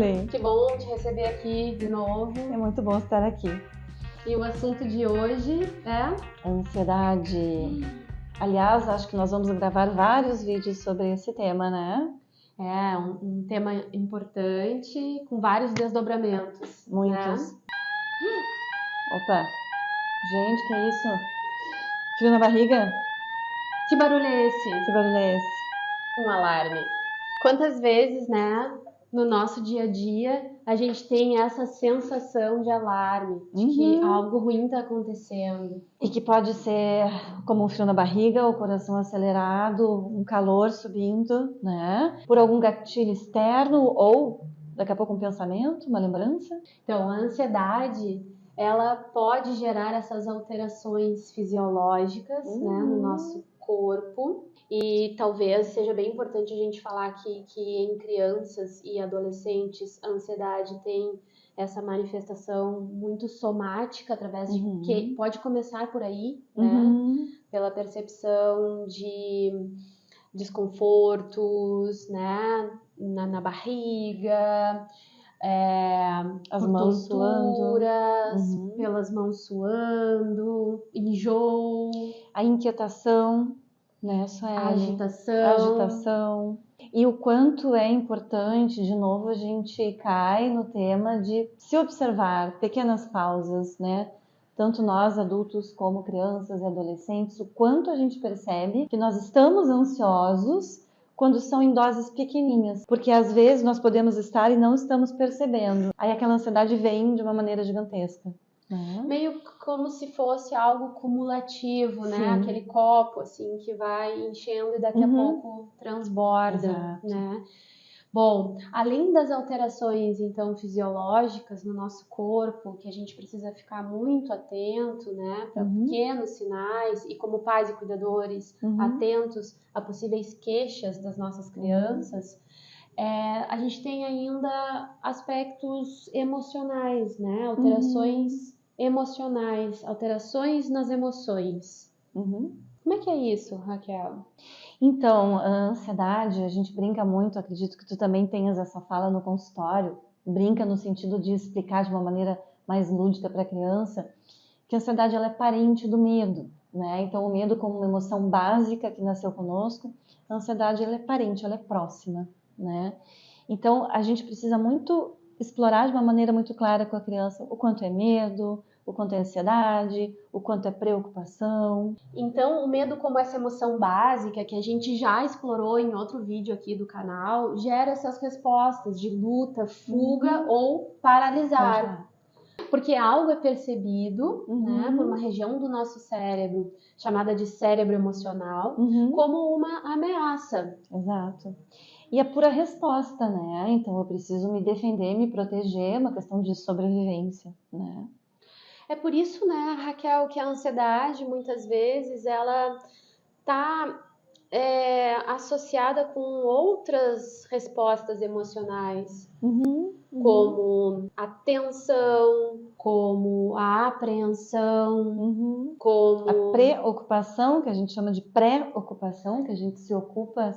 Sueli. Que bom te receber aqui de novo. É muito bom estar aqui. E o assunto de hoje é? Ansiedade. Aliás, acho que nós vamos gravar vários vídeos sobre esse tema, né? É um tema importante, com vários desdobramentos. Muitos. Né? Opa! Gente, que é isso? Frio na barriga? Que barulho é esse? Que barulho é esse? Um alarme. Quantas vezes, né, no nosso dia a dia, a gente tem essa sensação de alarme, de que algo ruim está acontecendo. E que pode ser como um frio na barriga, o coração acelerado, um calor subindo, né? Por algum gatilho externo ou daqui a pouco um pensamento, uma lembrança. Então, a ansiedade, ela pode gerar essas alterações fisiológicas, né, no nosso corpo. E talvez seja bem importante a gente falar aqui que em crianças e adolescentes a ansiedade tem essa manifestação muito somática através de que pode começar por aí, né? Pela percepção de desconfortos, né? Na barriga, As por mãos tonturas, suando. pelas mãos suando, enjoo, A inquietação, né, Sueli? agitação. E o quanto é importante, de novo, a gente cai no tema de se observar, pequenas pausas, né? Tanto nós adultos como crianças e adolescentes, o quanto a gente percebe que nós estamos ansiosos quando são em doses pequenininhas, porque às vezes nós podemos estar e não estamos percebendo. Aí aquela ansiedade vem de uma maneira gigantesca. Meio como se fosse algo cumulativo, né? Sim. Aquele copo, assim, que vai enchendo e daqui a pouco transborda, Exato. né? Bom, além das alterações, então, fisiológicas no nosso corpo, que a gente precisa ficar muito atento, né? Para pequenos sinais e como pais e cuidadores atentos a possíveis queixas das nossas crianças, a gente tem ainda aspectos emocionais, né? Alterações emocionais, alterações nas emoções. Como é que é isso, Raquel? Então, a ansiedade, a gente brinca muito, acredito que tu também tenhas essa fala no consultório, brinca no sentido de explicar de uma maneira mais lúdica para a criança, que a ansiedade ela é parente do medo, né? Então, o medo como uma emoção básica que nasceu conosco, a ansiedade ela é parente, ela é próxima, né? Então, a gente precisa muito explorar de uma maneira muito clara com a criança o quanto é medo, o quanto é ansiedade, o quanto é preocupação. Então, o medo como essa emoção básica que a gente já explorou em outro vídeo aqui do canal, gera essas respostas de luta, fuga ou paralisar. Porque algo é percebido, né, por uma região do nosso cérebro chamada de cérebro emocional como uma ameaça. Exato. E é pura resposta, né? Então eu preciso me defender, me proteger, uma questão de sobrevivência, né? É por isso, né, Raquel, que a ansiedade, muitas vezes, ela está associada com outras respostas emocionais, como a tensão, como a apreensão, como a preocupação, que a gente chama de pré-ocupação, que a gente se ocupa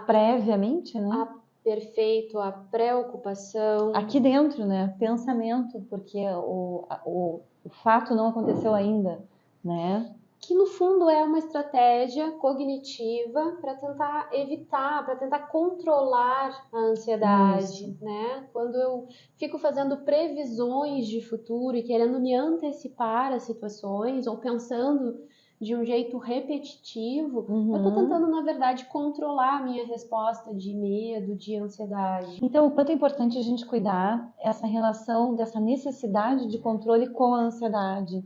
previamente, né? Perfeito, a preocupação. Aqui dentro, né? Pensamento, porque o fato não aconteceu ainda, né? Que no fundo é uma estratégia cognitiva para tentar evitar, para tentar controlar a ansiedade, né? Quando eu fico fazendo previsões de futuro e querendo me antecipar às situações ou pensando de um jeito repetitivo, eu estou tentando, na verdade, controlar a minha resposta de medo, de ansiedade. Então, o quanto é importante a gente cuidar essa relação, dessa necessidade de controle com a ansiedade,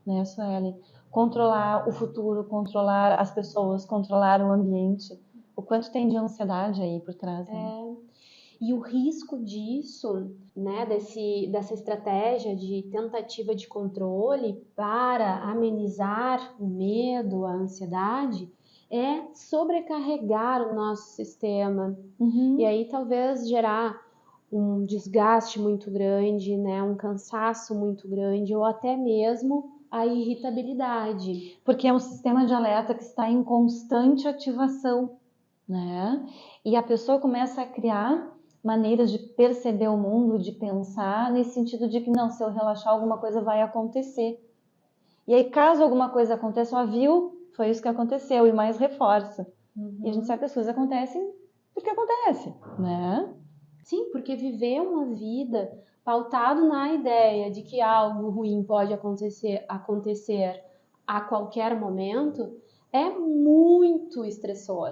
né, Sueli? Controlar o futuro, controlar as pessoas, controlar o ambiente. O quanto tem de ansiedade aí por trás, né? E o risco disso, né, dessa estratégia de tentativa de controle para amenizar o medo, a ansiedade, é sobrecarregar o nosso sistema. E aí talvez gerar um desgaste muito grande, né, um cansaço muito grande ou até mesmo a irritabilidade. Porque é um sistema de alerta que está em constante ativação, né? E a pessoa começa a criar maneiras de perceber o mundo, de pensar, nesse sentido de que não, se eu relaxar, alguma coisa vai acontecer. E aí, caso alguma coisa aconteça, viu, foi isso que aconteceu, e mais reforça. E a gente sabe que as coisas acontecem porque acontece, né? Sim, porque viver uma vida pautado na ideia de que algo ruim pode acontecer a qualquer momento é muito estressor.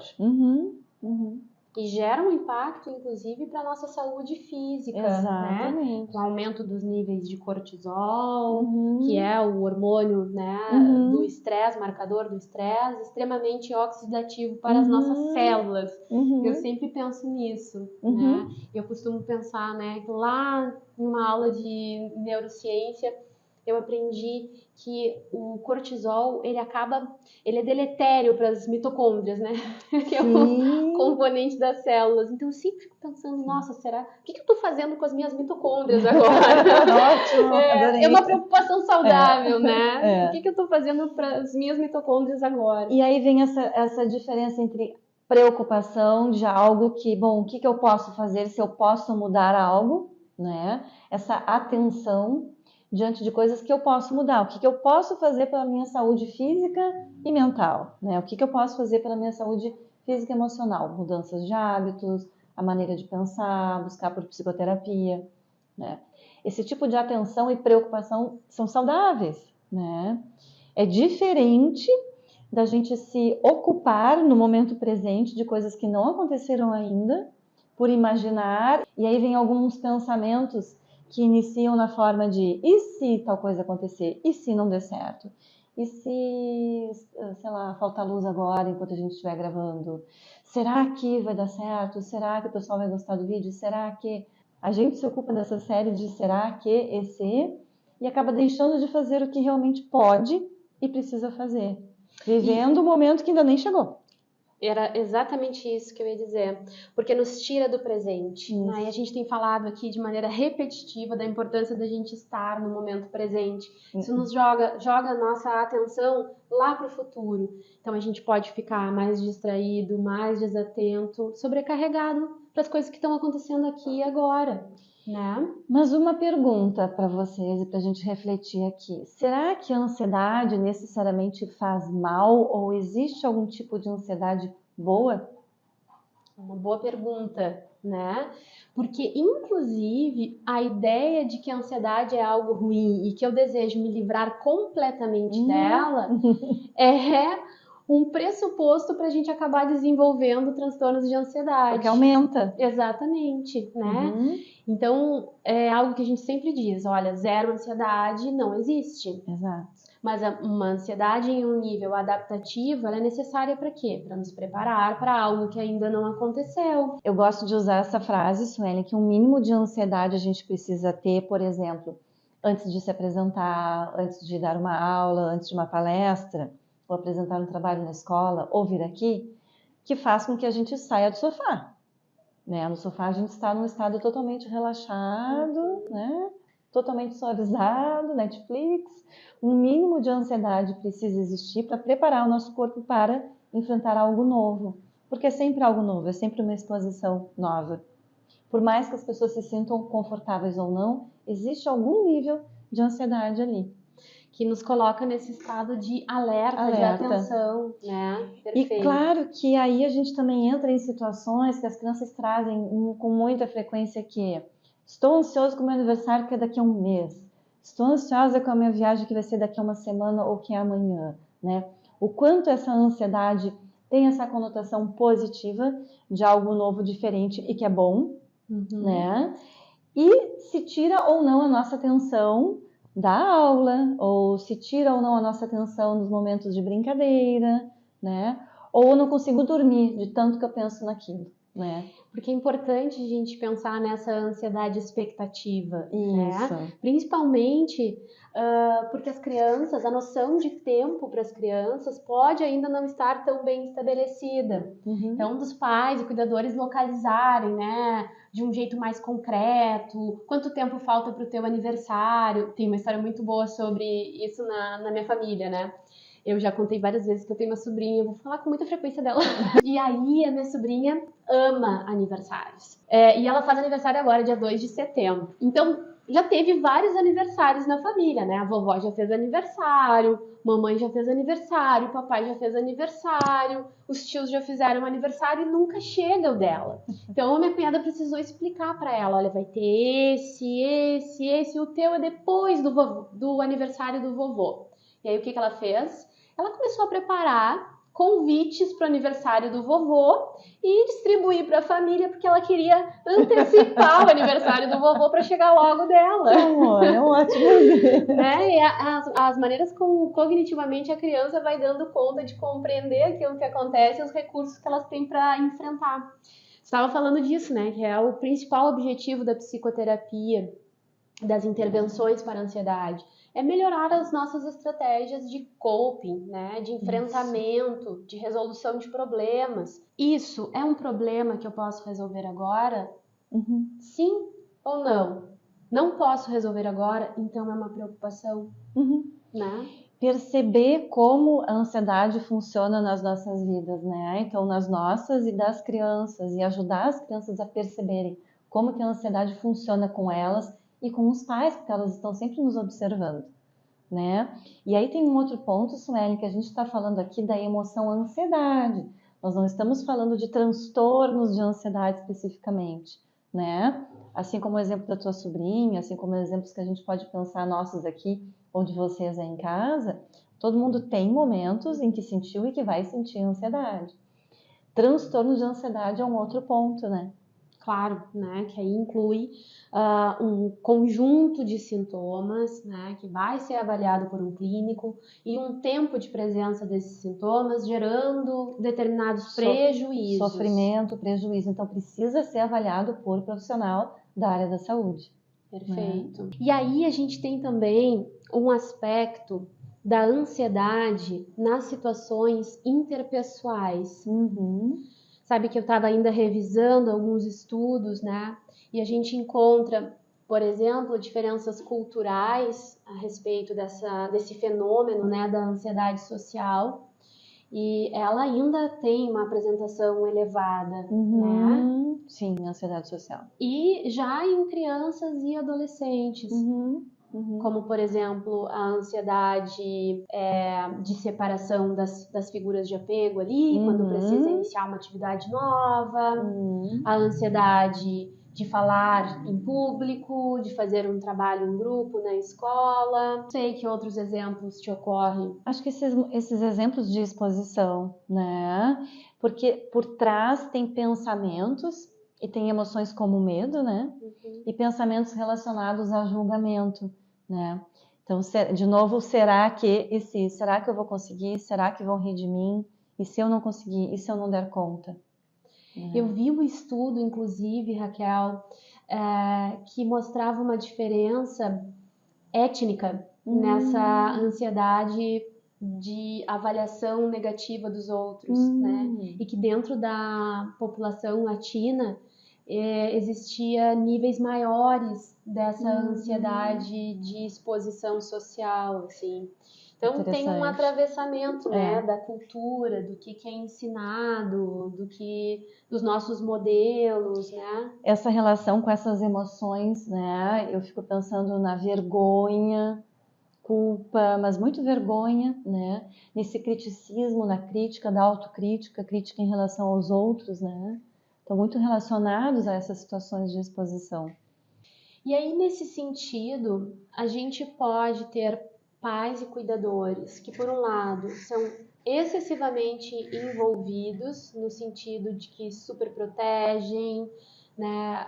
E gera um impacto, inclusive, para a nossa saúde física, Exatamente. né? O aumento dos níveis de cortisol, que é o hormônio, né, do estresse, marcador do estresse, extremamente oxidativo para as nossas células. Eu sempre penso nisso, né? Eu costumo pensar, né, que lá em uma aula de neurociência, eu aprendi que o cortisol, ele é deletério para as mitocôndrias, né? Que é o componente das células. Então eu sempre fico pensando, nossa, o que eu estou fazendo com as minhas mitocôndrias agora? Ótimo, é uma preocupação saudável, né? O que eu estou fazendo para as minhas mitocôndrias agora? E aí vem essa diferença entre preocupação de algo que, bom, o que eu posso fazer, se eu posso mudar algo, né? Essa atenção diante de coisas que eu posso mudar. O que eu posso fazer pela minha saúde física e mental, né? O que eu posso fazer pela minha saúde física e emocional? Mudanças de hábitos, a maneira de pensar, buscar por psicoterapia, né? Esse tipo de atenção e preocupação são saudáveis, né? É diferente da gente se ocupar no momento presente de coisas que não aconteceram ainda, por imaginar, e aí vem alguns pensamentos que iniciam na forma de e se tal coisa acontecer? E se não der certo? E se, sei lá, faltar luz agora enquanto a gente estiver gravando? Será que vai dar certo? Será que o pessoal vai gostar do vídeo? Será que... A gente se ocupa dessa série de será que, e se, e acaba deixando de fazer o que realmente pode e precisa fazer. Vivendo o momento que ainda nem chegou. Era exatamente isso que eu ia dizer, porque nos tira do presente. Né? E a gente tem falado aqui de maneira repetitiva da importância da gente estar no momento presente. Isso nos joga a nossa atenção lá para o futuro. Então a gente pode ficar mais distraído, mais desatento, sobrecarregado para as coisas que estão acontecendo aqui e agora. Né? Mas uma pergunta para vocês e para a gente refletir aqui. Será que a ansiedade necessariamente faz mal ou existe algum tipo de ansiedade boa? Uma boa pergunta, né? Porque, inclusive, a ideia de que a ansiedade é algo ruim e que eu desejo me livrar completamente dela é um pressuposto para a gente acabar desenvolvendo transtornos de ansiedade. Porque aumenta. Exatamente, né? Então, é algo que a gente sempre diz, olha, zero ansiedade não existe. Exato. Mas uma ansiedade em um nível adaptativo, ela é necessária para quê? Para nos preparar para algo que ainda não aconteceu. Eu gosto de usar essa frase, Sueli, que um mínimo de ansiedade a gente precisa ter, por exemplo, antes de se apresentar, antes de dar uma aula, antes de uma palestra, ou apresentar um trabalho na escola, ou vir aqui, que faz com que a gente saia do sofá. Né? No sofá a gente está num estado totalmente relaxado, né? Totalmente suavizado, Netflix. Um mínimo de ansiedade precisa existir para preparar o nosso corpo para enfrentar algo novo. Porque é sempre algo novo, é sempre uma exposição nova. Por mais que as pessoas se sintam confortáveis ou não, existe algum nível de ansiedade ali. Que nos coloca nesse estado de alerta. De atenção, né? Perfeito. E claro que aí a gente também entra em situações que as crianças trazem com muita frequência que estou ansioso com o meu aniversário que é daqui a um mês. Estou ansiosa com a minha viagem que vai ser daqui a uma semana ou que é amanhã, né? O quanto essa ansiedade tem essa conotação positiva de algo novo, diferente e que é bom, né? E se tira ou não a nossa atenção da aula, ou se tira ou não a nossa atenção nos momentos de brincadeira, né? Ou eu não consigo dormir de tanto que eu penso naquilo, né? Porque é importante a gente pensar nessa ansiedade expectativa, né? Principalmente porque as crianças, a noção de tempo para as crianças pode ainda não estar tão bem estabelecida. Então, dos pais e cuidadores localizarem, né? De um jeito mais concreto, quanto tempo falta para o teu aniversário. Tem uma história muito boa sobre isso na minha família, né? Eu já contei várias vezes que eu tenho uma sobrinha, eu vou falar com muita frequência dela. E aí, a minha sobrinha ama aniversários. E ela faz aniversário agora, dia 2 de setembro. Então, já teve vários aniversários na família, né? A vovó já fez aniversário, mamãe já fez aniversário, papai já fez aniversário, os tios já fizeram aniversário e nunca chega o dela. Então, a minha cunhada precisou explicar pra ela, olha, vai ter esse, o teu é depois do aniversário do vovô. E aí, o que ela fez? Ela começou a preparar convites para o aniversário do vovô e distribuir para a família, porque ela queria antecipar o aniversário do vovô para chegar logo dela. É uma ótima ideia. Né? E as maneiras como cognitivamente a criança vai dando conta de compreender aquilo que acontece e os recursos que elas têm para enfrentar. Você estava falando disso, né? Que é o principal objetivo da psicoterapia, das intervenções para a ansiedade. É melhorar as nossas estratégias de coping, né? De enfrentamento, de resolução de problemas. Isso é um problema que eu posso resolver agora? Sim ou não? Não posso resolver agora, então é uma preocupação, né? Perceber como a ansiedade funciona nas nossas vidas, né? Então, nas nossas e das crianças, e ajudar as crianças a perceberem como que a ansiedade funciona com elas e com os pais, porque elas estão sempre nos observando, né? E aí tem um outro ponto, Sueli, que a gente está falando aqui da emoção ansiedade. Nós não estamos falando de transtornos de ansiedade especificamente, né? Assim como o exemplo da tua sobrinha, assim como exemplos que a gente pode pensar nossos aqui, ou de vocês aí em casa, todo mundo tem momentos em que sentiu e que vai sentir ansiedade. Transtorno de ansiedade é um outro ponto, né? Claro, né, que aí inclui um conjunto de sintomas, né, que vai ser avaliado por um clínico e um tempo de presença desses sintomas gerando determinados prejuízos. Sofrimento, prejuízo. Então, precisa ser avaliado por profissional da área da saúde. Perfeito. E aí a gente tem também um aspecto da ansiedade nas situações interpessoais. Sabe que eu estava ainda revisando alguns estudos, né? E a gente encontra, por exemplo, diferenças culturais a respeito desse fenômeno, né, da ansiedade social. E ela ainda tem uma apresentação elevada, né? Sim, ansiedade social. E já em crianças e adolescentes. Como, por exemplo, a ansiedade de separação das figuras de apego ali, quando precisa iniciar uma atividade nova, a ansiedade de falar em público, de fazer um trabalho em grupo na escola. Não sei que outros exemplos te ocorrem. Acho que esses exemplos de exposição, né? Porque por trás tem pensamentos e tem emoções como medo, né? E pensamentos relacionados a julgamento, né? Então, de novo, será que e se? Será que eu vou conseguir? Será que vão rir de mim? E se eu não conseguir? E se eu não der conta? Eu vi um estudo, inclusive, Raquel, que mostrava uma diferença étnica nessa ansiedade de avaliação negativa dos outros, né? E que dentro da população latina existia níveis maiores dessa ansiedade de exposição social, assim. Então tem um atravessamento, né, da cultura, do que é ensinado, dos nossos modelos, né? Essa relação com essas emoções, né? Eu fico pensando na vergonha, culpa, mas muito vergonha, né? Nesse criticismo, na crítica, da autocrítica, crítica em relação aos outros, né? Estão muito relacionados a essas situações de exposição. E aí, nesse sentido, a gente pode ter pais e cuidadores que, por um lado, são excessivamente envolvidos no sentido de que super protegem, né?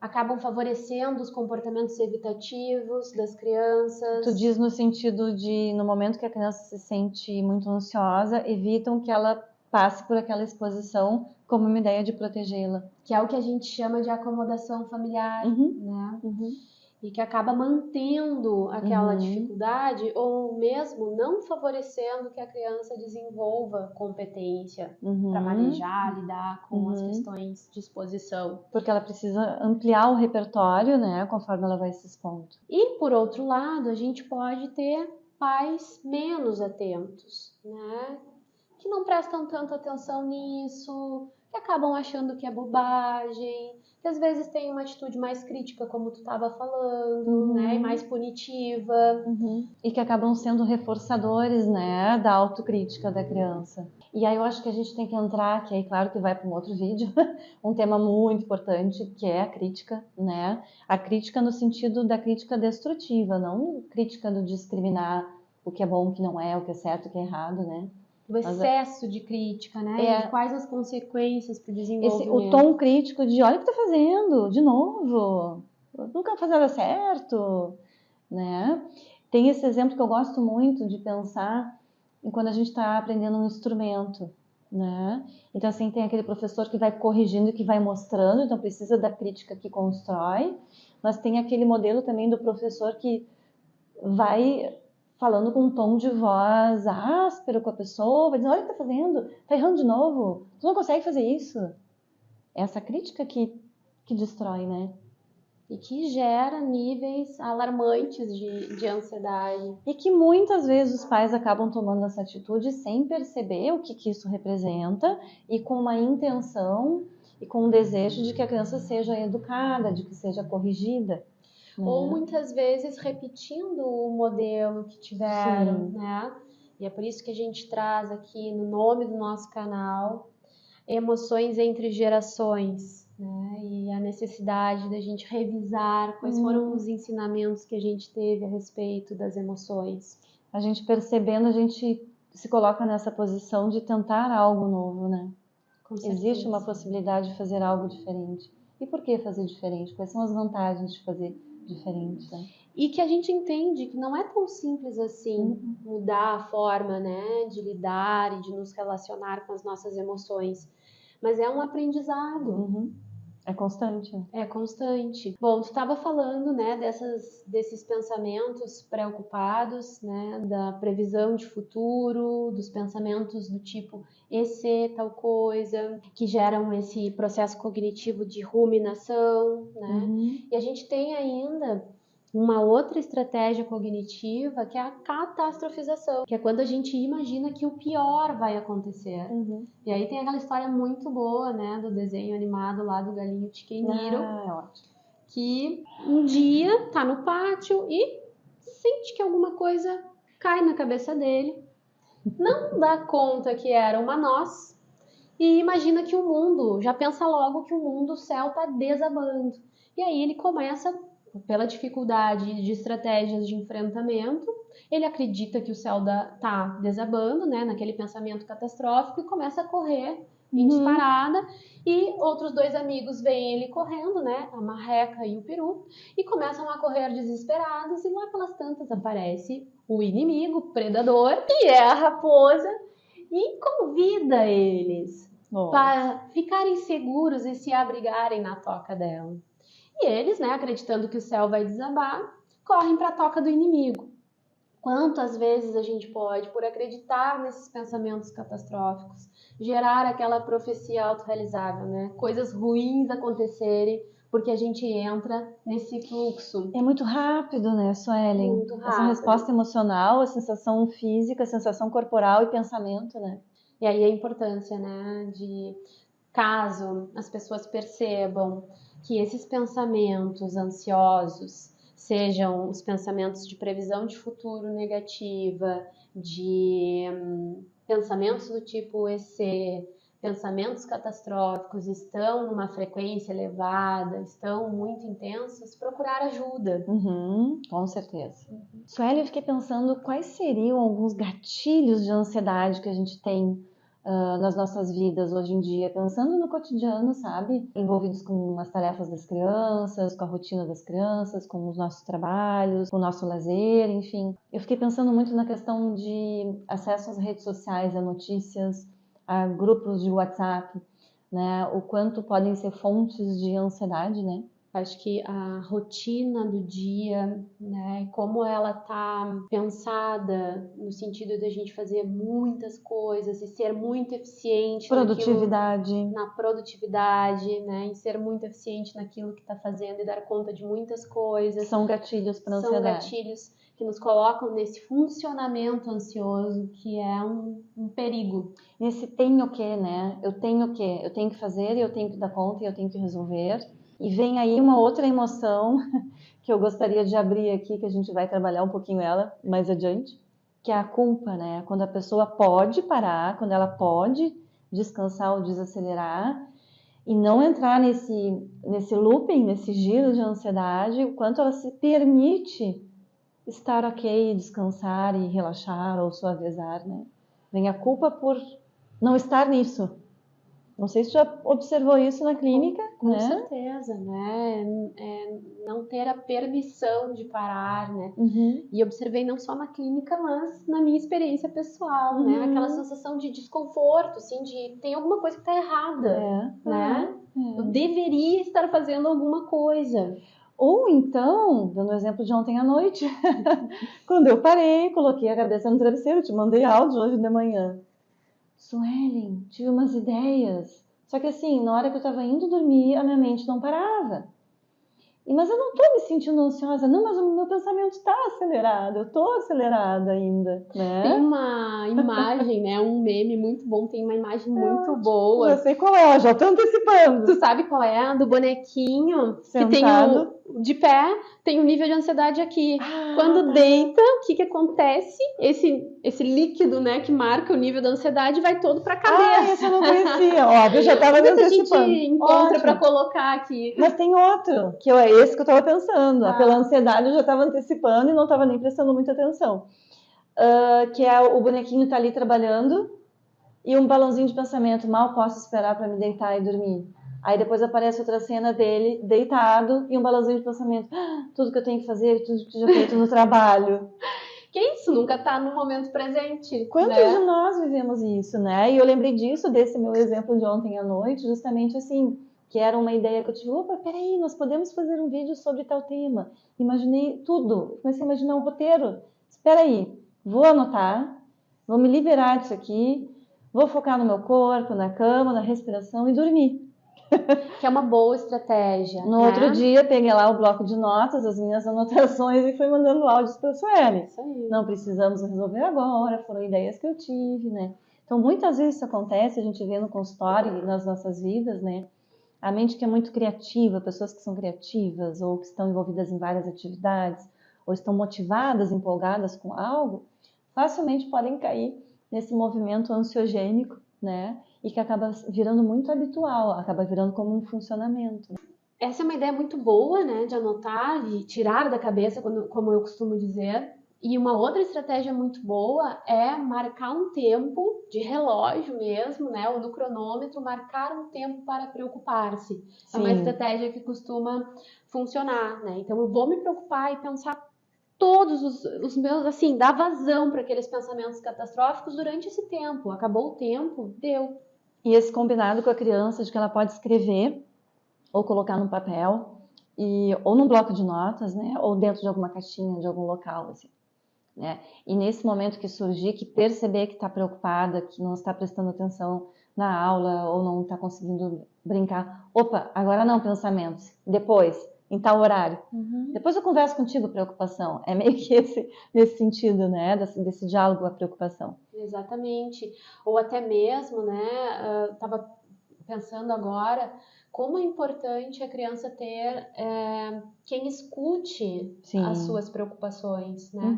Acabam favorecendo os comportamentos evitativos das crianças. Tu diz no sentido de, no momento que a criança se sente muito ansiosa, evitam que ela passe por aquela exposição como uma ideia de protegê-la. Que é o que a gente chama de acomodação familiar, né? E que acaba mantendo aquela dificuldade ou mesmo não favorecendo que a criança desenvolva competência para manejar, lidar com as questões de exposição. Porque ela precisa ampliar o repertório, né, conforme ela vai se expondo. E, por outro lado, a gente pode ter pais menos atentos, né? Que não prestam tanta atenção nisso, que acabam achando que é bobagem, que às vezes tem uma atitude mais crítica, como tu estava falando, né? E mais punitiva. E que acabam sendo reforçadores, né, da autocrítica da criança. E aí eu acho que a gente tem que entrar, que aí claro que vai para um outro vídeo, um tema muito importante, que é a crítica, né? A crítica no sentido da crítica destrutiva, não crítica do discriminar o que é bom, o que não é, o que é certo, o que é errado, né? Do excesso de crítica, né? E de quais as consequências para o desenvolvimento. O tom crítico de olha o que tá fazendo, de novo, nunca faz nada certo, né? Tem esse exemplo que eu gosto muito de pensar em quando a gente está aprendendo um instrumento, né? Então, assim, tem aquele professor que vai corrigindo e que vai mostrando, então precisa da crítica que constrói, mas tem aquele modelo também do professor que vai falando com um tom de voz áspero com a pessoa, vai dizendo, olha o que tá fazendo, tá errando de novo, tu não consegue fazer isso. Essa crítica que destrói, né? E que gera níveis alarmantes de ansiedade. E que muitas vezes os pais acabam tomando essa atitude sem perceber o que isso representa e com uma intenção e com um desejo de que a criança seja educada, de que seja corrigida. Né? Ou muitas vezes repetindo o modelo que tiveram, né? E é por isso que a gente traz aqui no nome do nosso canal emoções entre gerações, né? E a necessidade da gente revisar quais foram os ensinamentos que a gente teve a respeito das emoções. A gente percebendo, a gente se coloca nessa posição de tentar algo novo, né? Existe uma possibilidade de fazer algo diferente. E por que fazer diferente? Quais são as vantagens de fazer diferente, né? E que a gente entende que não é tão simples assim mudar a forma, né, de lidar e de nos relacionar com as nossas emoções. Mas é um aprendizado. É constante. É constante. Bom, tu estava falando, né, desses pensamentos preocupados, né, da previsão de futuro, dos pensamentos do tipo esse tal coisa, que geram esse processo cognitivo de ruminação, né? E a gente tem ainda uma outra estratégia cognitiva que é a catastrofização, que é quando a gente imagina que o pior vai acontecer. E aí tem aquela história muito boa, né, do desenho animado lá do galinho Chiqueniro, que um dia tá no pátio e sente que alguma coisa cai na cabeça dele, não dá conta que era uma noz e imagina que o mundo, já pensa logo que o mundo, o céu tá desabando. E aí ele começa, pela dificuldade de estratégias de enfrentamento, ele acredita que o céu tá desabando, né, naquele pensamento catastrófico, e começa a correr em disparada, e outros dois amigos veem ele correndo, né, a marreca e o peru, e começam a correr desesperados, e lá pelas tantas aparece o inimigo, o predador, que é a raposa, e convida eles para ficarem seguros e se abrigarem na toca dela. E eles, né, acreditando que o céu vai desabar, correm para a toca do inimigo. Quantas vezes a gente pode, por acreditar nesses pensamentos catastróficos, gerar aquela profecia autorrealizável, né? Coisas ruins acontecerem porque a gente entra nesse fluxo. É muito rápido, né, Suelen? Muito rápido. Essa resposta emocional, a sensação física, a sensação corporal e pensamento, né? E aí a importância, né, de caso as pessoas percebam que esses pensamentos ansiosos sejam os pensamentos de previsão de futuro negativa, de pensamentos do tipo EC, pensamentos catastróficos, estão numa frequência elevada, estão muito intensos, procurar ajuda. Com certeza. Sueli, eu fiquei pensando quais seriam alguns gatilhos de ansiedade que a gente tem nas nossas vidas hoje em dia, pensando no cotidiano, sabe? Envolvidos com as tarefas das crianças, com a rotina das crianças, com os nossos trabalhos, com o nosso lazer, enfim. Eu fiquei pensando muito na questão de acesso às redes sociais, a notícias, a grupos de WhatsApp, né? O quanto podem ser fontes de ansiedade, né? Acho que a rotina do dia, né, como ela tá pensada no sentido de a gente fazer muitas coisas e ser muito eficiente na produtividade, né, em ser muito eficiente naquilo que está fazendo e dar conta de muitas coisas. São gatilhos para ansiedade. São gatilhos que nos colocam nesse funcionamento ansioso, que é um perigo. Nesse tenho que, né? Eu tenho que fazer, eu tenho que dar conta e eu tenho que resolver. E vem aí uma outra emoção que eu gostaria de abrir aqui, que a gente vai trabalhar um pouquinho ela mais adiante, que é a culpa, né? Quando a pessoa pode parar, quando ela pode descansar ou desacelerar e não entrar nesse looping, nesse giro de ansiedade, o quanto ela se permite estar ok, descansar e relaxar ou suavizar, né? Vem a culpa por não estar nisso. Não sei se já observou isso na clínica, com né? certeza, né? Não ter a permissão de parar, né? E observei não só na clínica, mas na minha experiência pessoal, né? Aquela sensação de desconforto, assim, de tem alguma coisa que tá errada, né? Eu deveria estar fazendo alguma coisa. Ou então, dando o exemplo de ontem à noite, quando eu parei, coloquei a cabeça no travesseiro, te mandei áudio hoje de manhã. Suelen, tive umas ideias. Só que assim, na hora que eu estava indo dormir, a minha mente não parava. Mas eu não estou me sentindo ansiosa, não, mas o meu pensamento está acelerado, eu estou acelerada ainda, né? Tem uma imagem, né, um meme muito bom, tem uma imagem muito boa. Já sei qual é, já estou antecipando. Tu sabe qual é? A do bonequinho sentado, que tem de pé, tem o nível de ansiedade aqui. Quando deita, o que acontece? Esse líquido, né, que marca o nível da ansiedade vai todo pra cabeça. Esse eu não conhecia, óbvio, eu já estava antecipando. A gente encontra pra colocar aqui. Mas tem outro, que é esse que eu estava pensando. Pela ansiedade eu já estava antecipando e não estava nem prestando muita atenção. Que é o bonequinho tá ali trabalhando e um balãozinho de pensamento, mal posso esperar para me deitar e dormir. Aí depois aparece outra cena dele deitado e um balãozinho de pensamento, tudo que eu tenho que fazer, tudo que já feito no trabalho. Que isso, nunca tá no momento presente. Quantos de nós vivemos isso, né? E eu lembrei disso, desse meu exemplo de ontem à noite, justamente assim, que era uma ideia que eu tive, opa, peraí, nós podemos fazer um vídeo sobre tal tema. Imaginei tudo, comecei a imaginar um roteiro. Espera aí, vou anotar, vou me liberar disso aqui, vou focar no meu corpo, na cama, na respiração e dormir. Que é uma boa estratégia. No outro dia, peguei lá o bloco de notas, as minhas anotações e fui mandando áudios para a Sueli. Não precisamos resolver agora, foram ideias que eu tive, né? Então, muitas vezes isso acontece, a gente vê no consultório e nas nossas vidas, né? A mente que é muito criativa, pessoas que são criativas ou que estão envolvidas em várias atividades ou estão motivadas, empolgadas com algo, facilmente podem cair nesse movimento ansiogênico, né? E que acaba virando muito habitual, acaba virando como um funcionamento. Essa é uma ideia muito boa, né? De anotar, de tirar da cabeça, como eu costumo dizer. E uma outra estratégia muito boa é marcar um tempo de relógio mesmo, né? Ou no cronômetro, marcar um tempo para preocupar-se. É uma estratégia que costuma funcionar, né? Então eu vou me preocupar e pensar todos os meus, assim, dar vazão para aqueles pensamentos catastróficos durante esse tempo. Acabou o tempo, deu. E esse combinado com a criança de que ela pode escrever ou colocar no papel, ou num bloco de notas, né? Ou dentro de alguma caixinha, de algum local, assim. Né? E nesse momento que surgir, que perceber que está preocupada, que não está prestando atenção na aula ou não está conseguindo brincar, opa, agora não, pensamentos, depois, em tal horário. Depois eu converso contigo, preocupação. É meio que nesse sentido, né? Desse diálogo, a preocupação. Exatamente. Ou até mesmo, né? Estava pensando agora como é importante a criança ter quem escute as suas preocupações, né?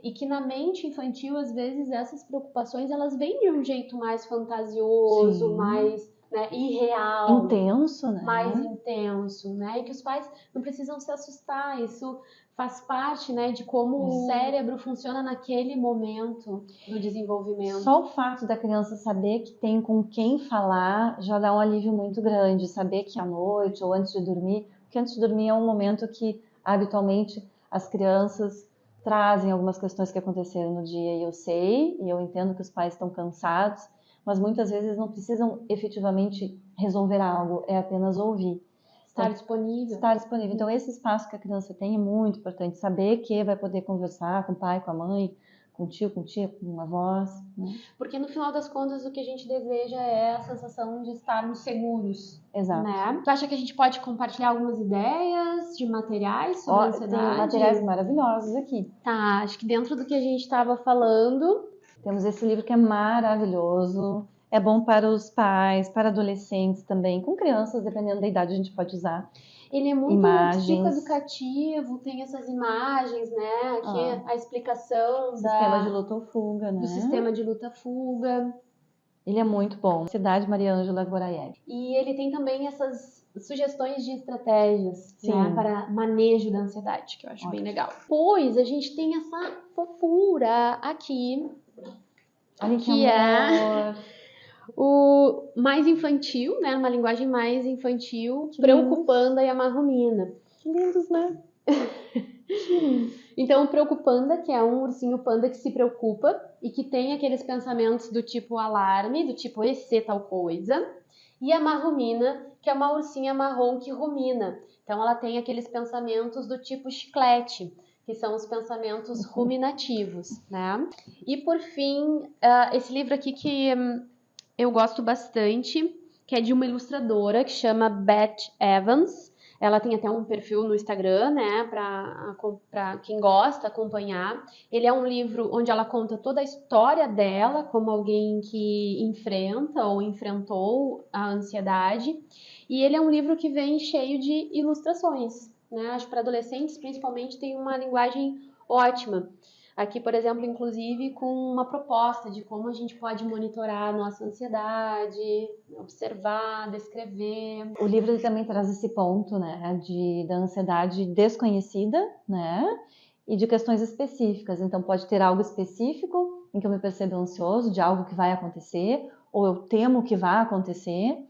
E que na mente infantil, às vezes, essas preocupações, elas vêm de um jeito mais fantasioso, mais irreal. Intenso, né? Mais intenso, né? E que os pais não precisam se assustar, isso faz parte, né, de como o cérebro funciona naquele momento do desenvolvimento. Só o fato da criança saber que tem com quem falar já dá um alívio muito grande, saber que à noite ou antes de dormir, porque antes de dormir é um momento que habitualmente as crianças trazem algumas questões que aconteceram no dia e eu sei, e eu entendo que os pais estão cansados, mas muitas vezes não precisam efetivamente resolver algo, é apenas ouvir. Estar disponível. Estar disponível. Então, esse espaço que a criança tem é muito importante. Saber que vai poder conversar com o pai, com a mãe, com tio, com tia, com avós, né? Porque no final das contas o que a gente deseja é a sensação de estarmos seguros, Exato. né? Tu acha que a gente pode compartilhar algumas ideias de materiais sobre a ansiedade? Tem materiais maravilhosos aqui. Tá, acho que dentro do que a gente estava falando... Temos esse livro que é maravilhoso. É bom para os pais, para adolescentes também, com crianças, dependendo da idade, a gente pode usar. Ele é muito imagens. psicoeducativo, tem essas imagens, né? Aqui a explicação Sistema de luta ou fuga, né? do sistema de luta-fuga. Ele é muito bom. Cidade Maria Ângela Goraieg. E ele tem também essas sugestões de estratégias, Sim. né, para manejo da ansiedade, que eu acho bem legal. Pois a gente tem essa fofura aqui, Olha que é o mais infantil, né, uma linguagem mais infantil, Preocupanda e Amarromina. Que lindos, né? Então, o Preocupanda, que é um ursinho panda que se preocupa e que tem aqueles pensamentos do tipo alarme, do tipo esse tal coisa. E a Marromina, que é uma ursinha marrom que rumina. Então, ela tem aqueles pensamentos do tipo chiclete, que são os pensamentos ruminativos, né? E, por fim, esse livro aqui que eu gosto bastante, que é de uma ilustradora que chama Beth Evans. Ela tem até um perfil no Instagram, né, para quem gosta acompanhar. Ele é um livro onde ela conta toda a história dela como alguém que enfrenta ou enfrentou a ansiedade. E ele é um livro que vem cheio de ilustrações, né? Acho que para adolescentes, principalmente, tem uma linguagem ótima. Aqui, por exemplo, inclusive com uma proposta de como a gente pode monitorar a nossa ansiedade, observar, descrever. O livro também traz esse ponto, né, da ansiedade desconhecida, né, e de questões específicas. Então, pode ter algo específico em que eu me percebo ansioso, de algo que vai acontecer, ou eu temo que vai acontecer,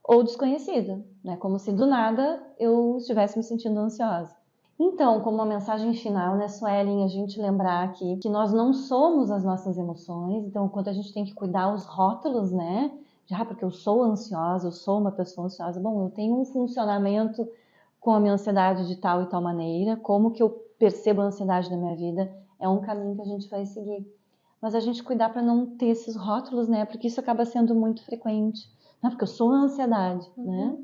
ou desconhecida, né, como se do nada eu estivesse me sentindo ansiosa. Então, como uma mensagem final, né, Suelen, a gente lembrar aqui que nós não somos as nossas emoções, então, o quanto a gente tem que cuidar os rótulos, né, porque eu sou ansiosa, eu sou uma pessoa ansiosa. Bom, eu tenho um funcionamento com a minha ansiedade de tal e tal maneira, como que eu percebo a ansiedade na minha vida, é um caminho que a gente vai seguir. Mas a gente cuidar para não ter esses rótulos, né, porque isso acaba sendo muito frequente, né, porque eu sou a ansiedade, né.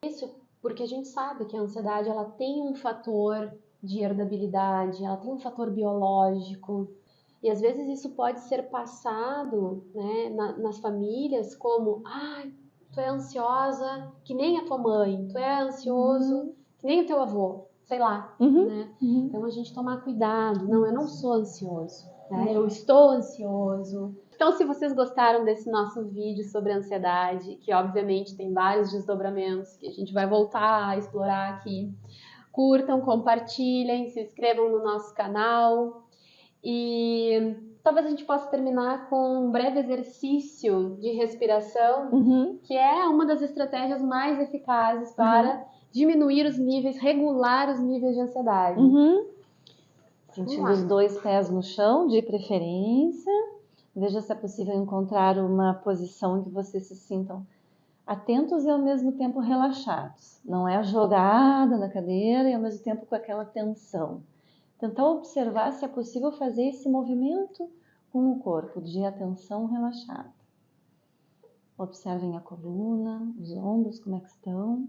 Isso porque a gente sabe que a ansiedade ela tem um fator de herdabilidade, ela tem um fator biológico. E às vezes isso pode ser passado, né, nas famílias como tu é ansiosa que nem a tua mãe, tu é ansioso que nem o teu avô, sei lá, né? Então a gente tomar cuidado, não, eu não sou ansioso, né? Eu estou ansioso. Então, se vocês gostaram desse nosso vídeo sobre ansiedade, que obviamente tem vários desdobramentos que a gente vai voltar a explorar aqui, curtam, compartilhem, se inscrevam no nosso canal. E talvez a gente possa terminar com um breve exercício de respiração, que é uma das estratégias mais eficazes para diminuir os níveis, regular os níveis de ansiedade. Sentindo os 2 pés no chão, de preferência. Veja se é possível encontrar uma posição em que vocês se sintam atentos e ao mesmo tempo relaxados. Não é jogada na cadeira e ao mesmo tempo com aquela tensão. Tentar observar se é possível fazer esse movimento com o corpo, de atenção relaxada. Observem a coluna, os ombros, como é que estão.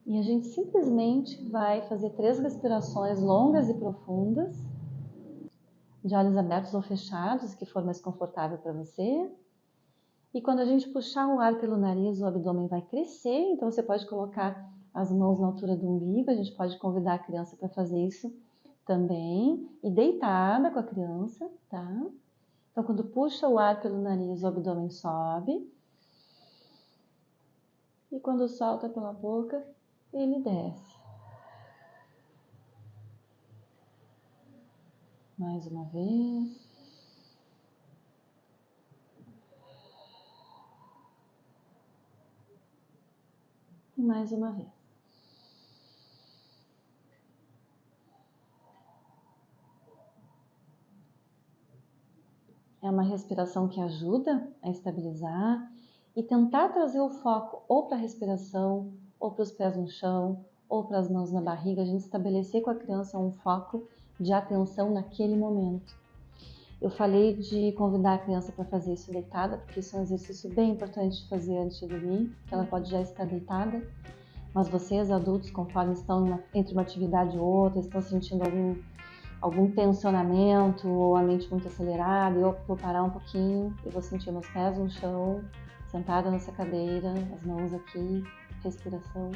E a gente simplesmente vai fazer 3 respirações longas e profundas, de olhos abertos ou fechados, que for mais confortável para você. E quando a gente puxar o ar pelo nariz, o abdômen vai crescer, então você pode colocar as mãos na altura do umbigo, a gente pode convidar a criança para fazer isso também, e deitada com a criança, tá? Então, quando puxa o ar pelo nariz, o abdômen sobe. E quando solta pela boca, ele desce. Mais uma vez. E mais uma vez. É uma respiração que ajuda a estabilizar e tentar trazer o foco ou para a respiração, ou para os pés no chão, ou para as mãos na barriga. A gente estabelecer com a criança um foco de atenção naquele momento. Eu falei de convidar a criança para fazer isso deitada, porque isso é um exercício bem importante de fazer antes de dormir, que ela pode já estar deitada, mas vocês, adultos, conforme estão entre uma atividade e outra, estão sentindo algum tensionamento ou a mente muito acelerada, eu vou parar um pouquinho e vou sentir meus pés no chão, sentada nessa cadeira, as mãos aqui, respiração.